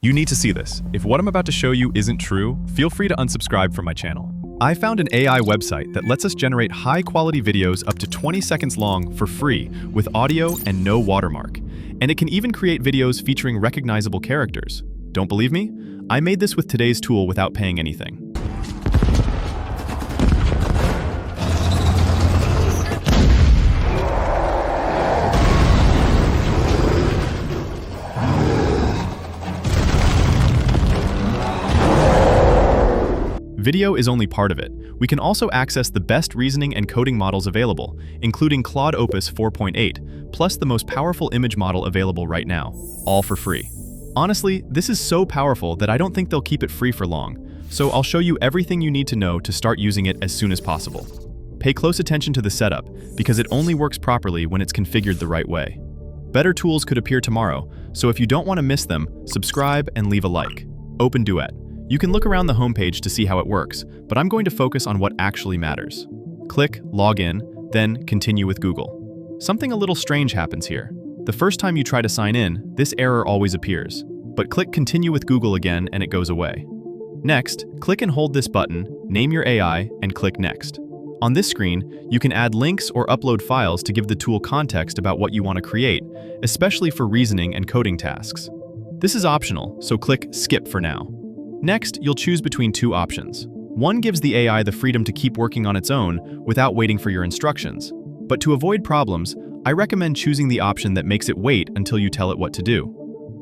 You need to see this. If what I'm about to show you isn't true, feel free to unsubscribe from my channel. I found an AI website that lets us generate high-quality videos up to 20 seconds long for free with audio and no watermark. And it can even create videos featuring recognizable characters. Don't believe me? I made this with today's tool without paying anything. Video is only part of it. We can also access the best reasoning and coding models available, including Claude Opus 4.8, plus the most powerful image model available right now, all for free. Honestly, this is so powerful that I don't think they'll keep it free for long, so I'll show you everything you need to know to start using it as soon as possible. Pay close attention to the setup, because it only works properly when it's configured the right way. Better tools could appear tomorrow, so if you don't want to miss them, subscribe and leave a like. Open Duet. You can look around the homepage to see how it works, but I'm going to focus on what actually matters. Click Log In, then Continue with Google. Something a little strange happens here. The first time you try to sign in, this error always appears, but click Continue with Google again and it goes away. Next, click and hold this button, name your AI, and click Next. On this screen, you can add links or upload files to give the tool context about what you want to create, especially for reasoning and coding tasks. This is optional, so click Skip for now. Next, you'll choose between two options. One gives the AI the freedom to keep working on its own without waiting for your instructions. But to avoid problems, I recommend choosing the option that makes it wait until you tell it what to do.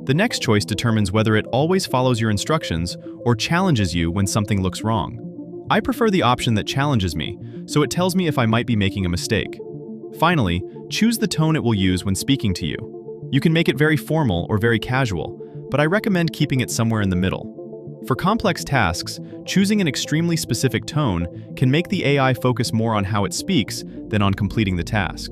The next choice determines whether it always follows your instructions or challenges you when something looks wrong. I prefer the option that challenges me, so it tells me if I might be making a mistake. Finally, choose the tone it will use when speaking to you. You can make it very formal or very casual, but I recommend keeping it somewhere in the middle. For complex tasks, choosing an extremely specific tone can make the AI focus more on how it speaks than on completing the task.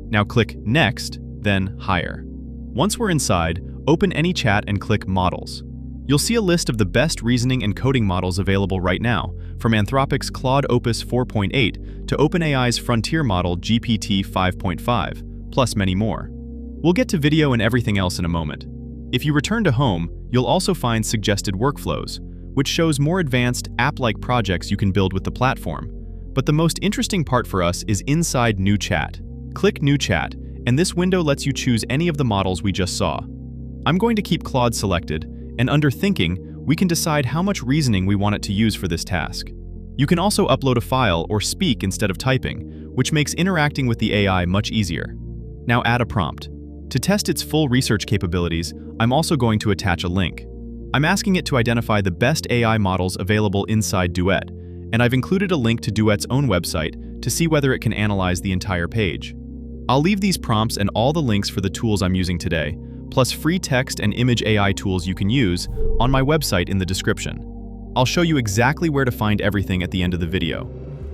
Now click Next, then Higher. Once we're inside, open any chat and click Models. You'll see a list of the best reasoning and coding models available right now, from Anthropic's Claude Opus 4.8 to OpenAI's frontier model GPT 5.5, plus many more. We'll get to video and everything else in a moment. If you return to home, you'll also find suggested workflows, which shows more advanced app-like projects you can build with the platform. But the most interesting part for us is inside New Chat. Click New Chat, and this window lets you choose any of the models we just saw. I'm going to keep Claude selected, and under Thinking, we can decide how much reasoning we want it to use for this task. You can also upload a file or speak instead of typing, which makes interacting with the AI much easier. Now add a prompt. To test its full research capabilities, I'm also going to attach a link. I'm asking it to identify the best AI models available inside Duet, and I've included a link to Duet's own website to see whether it can analyze the entire page. I'll leave these prompts and all the links for the tools I'm using today, plus free text and image AI tools you can use, on my website in the description. I'll show you exactly where to find everything at the end of the video.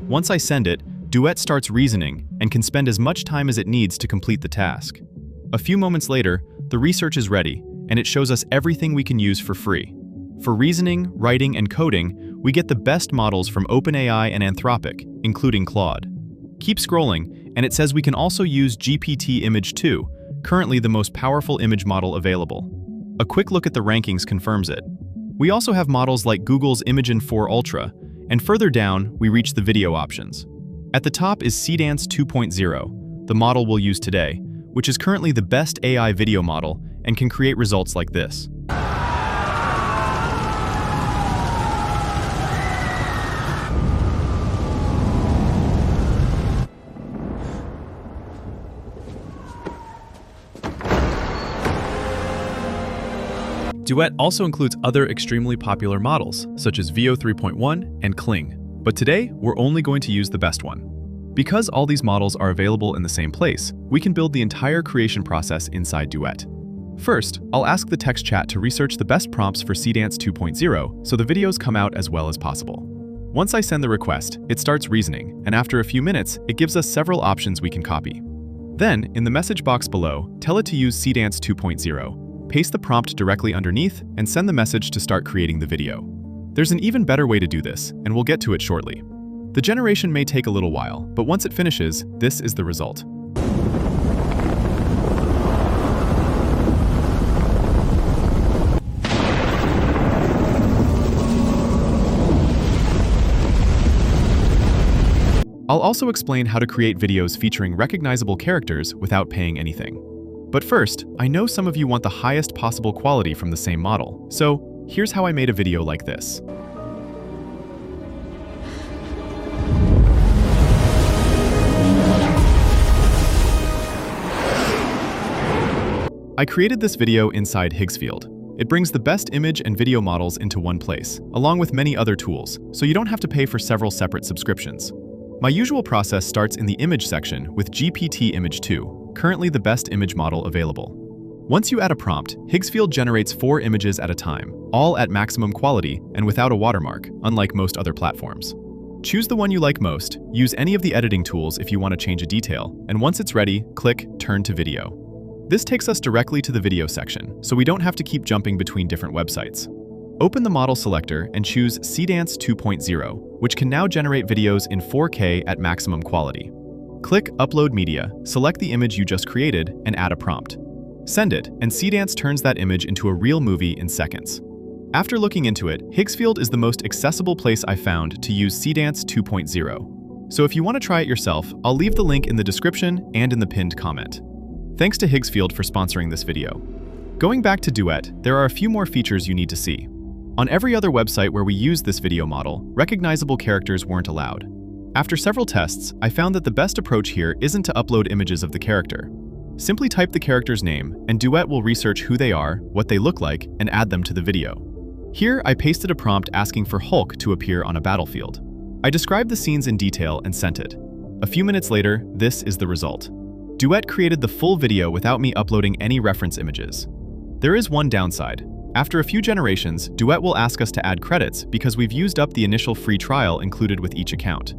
Once I send it, Duet starts reasoning and can spend as much time as it needs to complete the task. A few moments later, the research is ready, and it shows us everything we can use for free. For reasoning, writing, and coding, we get the best models from OpenAI and Anthropic, including Claude. Keep scrolling, and it says we can also use GPT Image 2, currently the most powerful image model available. A quick look at the rankings confirms it. We also have models like Google's Imagen 4 Ultra, and further down, we reach the video options. At the top is Seedance 2.0, the model we'll use today, which is currently the best AI video model and can create results like this. Duet also includes other extremely popular models, such as Veo 3.1 and Kling, but today we're only going to use the best one. Because all these models are available in the same place, we can build the entire creation process inside Duet. First, I'll ask the text chat to research the best prompts for Seedance 2.0 so the videos come out as well as possible. Once I send the request, it starts reasoning, and after a few minutes, it gives us several options we can copy. Then, in the message box below, tell it to use Seedance 2.0, paste the prompt directly underneath, and send the message to start creating the video. There's an even better way to do this, and we'll get to it shortly. The generation may take a little while, but once it finishes, this is the result. I'll also explain how to create videos featuring recognizable characters without paying anything. But first, I know some of you want the highest possible quality from the same model, so here's how I made a video like this. I created this video inside Higgsfield. It brings the best image and video models into one place, along with many other tools, so you don't have to pay for several separate subscriptions. My usual process starts in the image section with GPT Image 2, currently the best image model available. Once you add a prompt, Higgsfield generates 4 images at a time, all at maximum quality and without a watermark, unlike most other platforms. Choose the one you like most, use any of the editing tools if you want to change a detail, and once it's ready, click Turn to Video. This takes us directly to the video section, so we don't have to keep jumping between different websites. Open the model selector and choose Seedance 2.0, which can now generate videos in 4K at maximum quality. Click Upload Media, select the image you just created, and add a prompt. Send it, and Seedance turns that image into a real movie in seconds. After looking into it, Higgsfield is the most accessible place I found to use Seedance 2.0. So if you want to try it yourself, I'll leave the link in the description and in the pinned comment. Thanks to Higgsfield for sponsoring this video. Going back to Duet, there are a few more features you need to see. On every other website where we used this video model, recognizable characters weren't allowed. After several tests, I found that the best approach here isn't to upload images of the character. Simply type the character's name, and Duet will research who they are, what they look like, and add them to the video. Here, I pasted a prompt asking for Hulk to appear on a battlefield. I described the scenes in detail and sent it. A few minutes later, this is the result. Duet created the full video without me uploading any reference images. There is one downside. After a few generations, Duet will ask us to add credits because we've used up the initial free trial included with each account.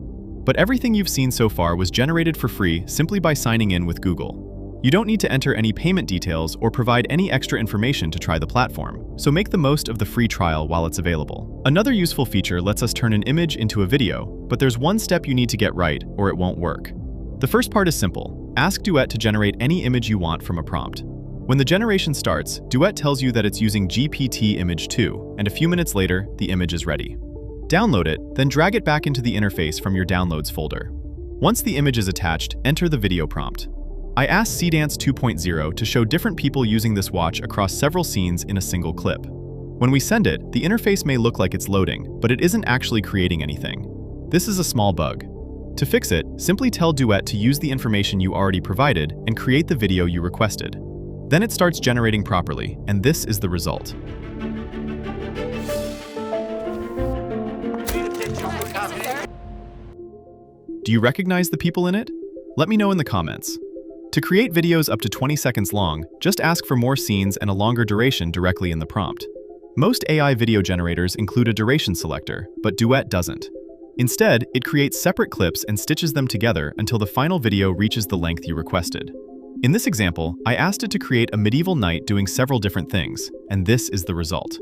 But everything you've seen so far was generated for free simply by signing in with Google. You don't need to enter any payment details or provide any extra information to try the platform, so make the most of the free trial while it's available. Another useful feature lets us turn an image into a video, but there's one step you need to get right or it won't work. The first part is simple. Ask Duet to generate any image you want from a prompt. When the generation starts, Duet tells you that it's using GPT Image 2, and a few minutes later, the image is ready. Download it, then drag it back into the interface from your Downloads folder. Once the image is attached, enter the video prompt. I asked Seedance 2.0 to show different people using this watch across several scenes in a single clip. When we send it, the interface may look like it's loading, but it isn't actually creating anything. This is a small bug. To fix it, simply tell Duet to use the information you already provided and create the video you requested. Then it starts generating properly, and this is the result. Do you recognize the people in it? Let me know in the comments. To create videos up to 20 seconds long, just ask for more scenes and a longer duration directly in the prompt. Most AI video generators include a duration selector, but Duet doesn't. Instead, it creates separate clips and stitches them together until the final video reaches the length you requested. In this example, I asked it to create a medieval knight doing several different things, and this is the result.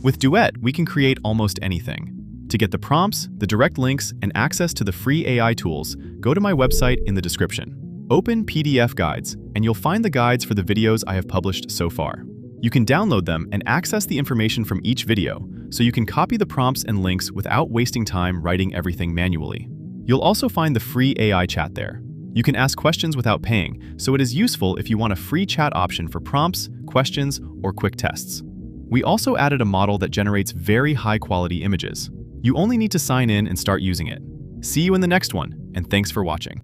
With Duet, we can create almost anything. To get the prompts, the direct links, and access to the free AI tools, go to my website in the description. Open PDF guides, and you'll find the guides for the videos I have published so far. You can download them and access the information from each video, so you can copy the prompts and links without wasting time writing everything manually. You'll also find the free AI chat there. You can ask questions without paying, so it is useful if you want a free chat option for prompts, questions, or quick tests. We also added a model that generates very high-quality images. You only need to sign in and start using it. See you in the next one, and thanks for watching.